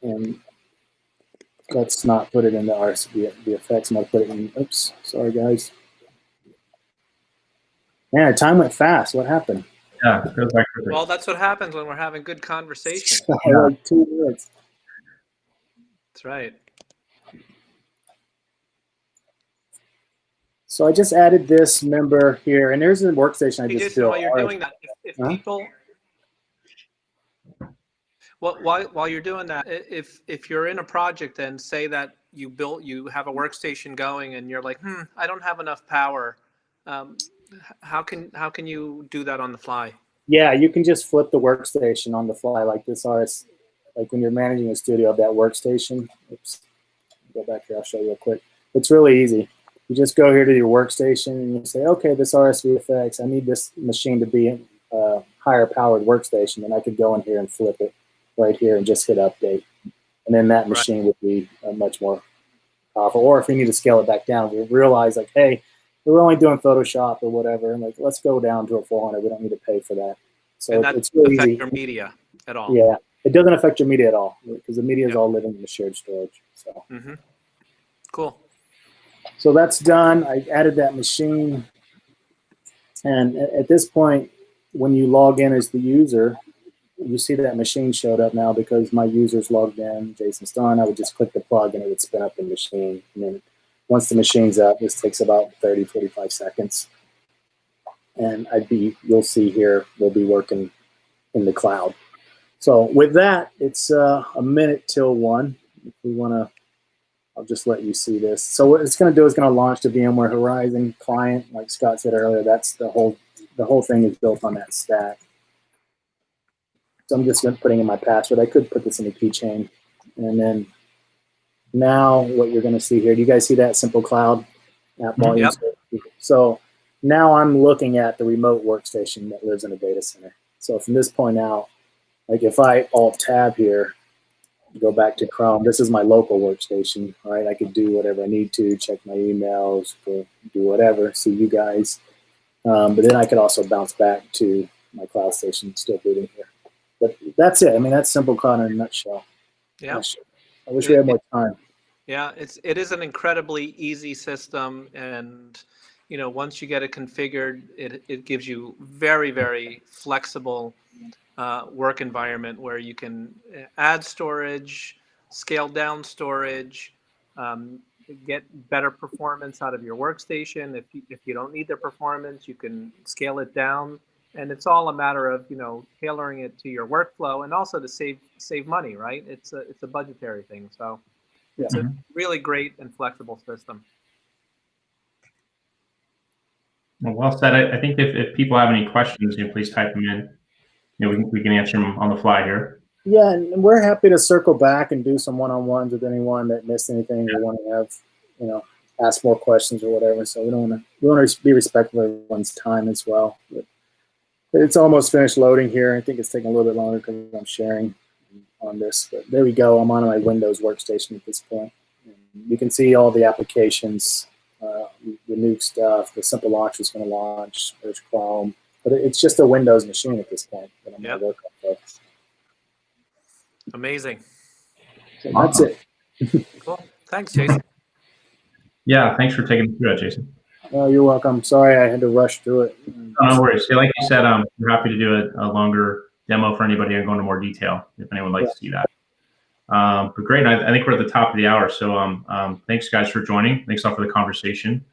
and let's not put it into RSVFX. I'm gonna put it in. Oops, sorry guys. Man, time went fast. What happened? Yeah, it goes back quickly. Well, that's what happens when we're having good conversation. Like 2 minutes. That's right. So I just added this member here, and there's a workstation I just Jason, built. while you're doing that, if people, while you're doing that, if you're in a project and say that you have a workstation going, and you're like, I don't have enough power, how can you do that on the fly? Yeah, you can just flip the workstation on the fly like this. Like when you're managing a studio of that workstation. Oops, go back here. I'll show you real quick. It's really easy. You just go here to your workstation and you say, okay, this RSVFX, I need this machine to be a higher powered workstation, and I could go in here and flip it right here and just hit update. And then that machine would be much more powerful. Or if we need to scale it back down, we realize like, hey, we're only doing Photoshop or whatever, and like, let's go down to a 400. We don't need to pay for that. So and that it's really affect easy. Your media at all? Yeah, it doesn't affect your media at all because the media is all living in the shared storage. So cool. So that's done. I added that machine, and at this point, when you log in as the user, you see that machine showed up now because my user's logged in. Jason's done. I would just click the plug and it would spin up the machine. And then once the machine's up, this takes about 30, 45 seconds. And you'll see here, we'll be working in the cloud. So with that, it's a minute till 1. If we want to, I'll just let you see this. So what it's going to do is going to launch the VMware Horizon client. Like Scott said earlier, that's the whole thing is built on that stack. So I'm just putting in my password. I could put this in a keychain. And then now what you're going to see here, do you guys see that SimpleCloud app volume? Yep. So now I'm looking at the remote workstation that lives in a data center. So from this point out, like if I Alt-Tab here, go back to Chrome, this is my local workstation, right? I could do whatever I need to, check my emails, do whatever, see you guys. But then I could also bounce back to my cloud station, still booting here. But that's it. I mean, that's SimpleCloud in a nutshell. Yeah. I wish we had more time. Yeah, it is an incredibly easy system, and once you get it configured, it gives you very, very flexible work environment where you can add storage, scale down storage, get better performance out of your workstation. If you don't need the performance, you can scale it down, and it's all a matter of tailoring it to your workflow and also to save money, right? It's a budgetary thing, so it's a really great and flexible system. Well said. I think if people have any questions, please type them in. We can answer them on the fly here. Yeah, and we're happy to circle back and do some one-on-ones with anyone that missed anything or want to have, ask more questions or whatever. So we want to be respectful of everyone's time as well. But it's almost finished loading here. I think it's taking a little bit longer because I'm sharing on this. But there we go. I'm on my Windows workstation at this point. And you can see all the applications, the new stuff. The Simple Launch is going to launch. There's Chrome. But it's just a Windows machine at this point that I'm going to work on. Amazing. So that's it. Cool. Thanks, Jason. Yeah, thanks for taking me through that, Jason. Oh, you're welcome. Sorry I had to rush through it. No worries. Yeah, like you said, we're happy to do a longer demo for anybody and go into more detail if anyone would like to see that. But great. I think we're at the top of the hour. So thanks, guys, for joining. Thanks all for the conversation.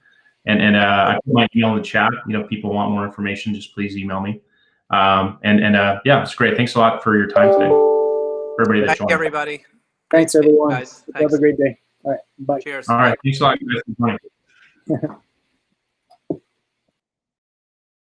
And I put my email in the chat. If people want more information, just please email me. Yeah, it's great. Thanks a lot for your time today. Everybody that Thank joined. you, everybody. Thanks, everyone. Guys. Have a great day. All right. Bye. Cheers. All right. Bye. Thanks a lot, guys, for joining.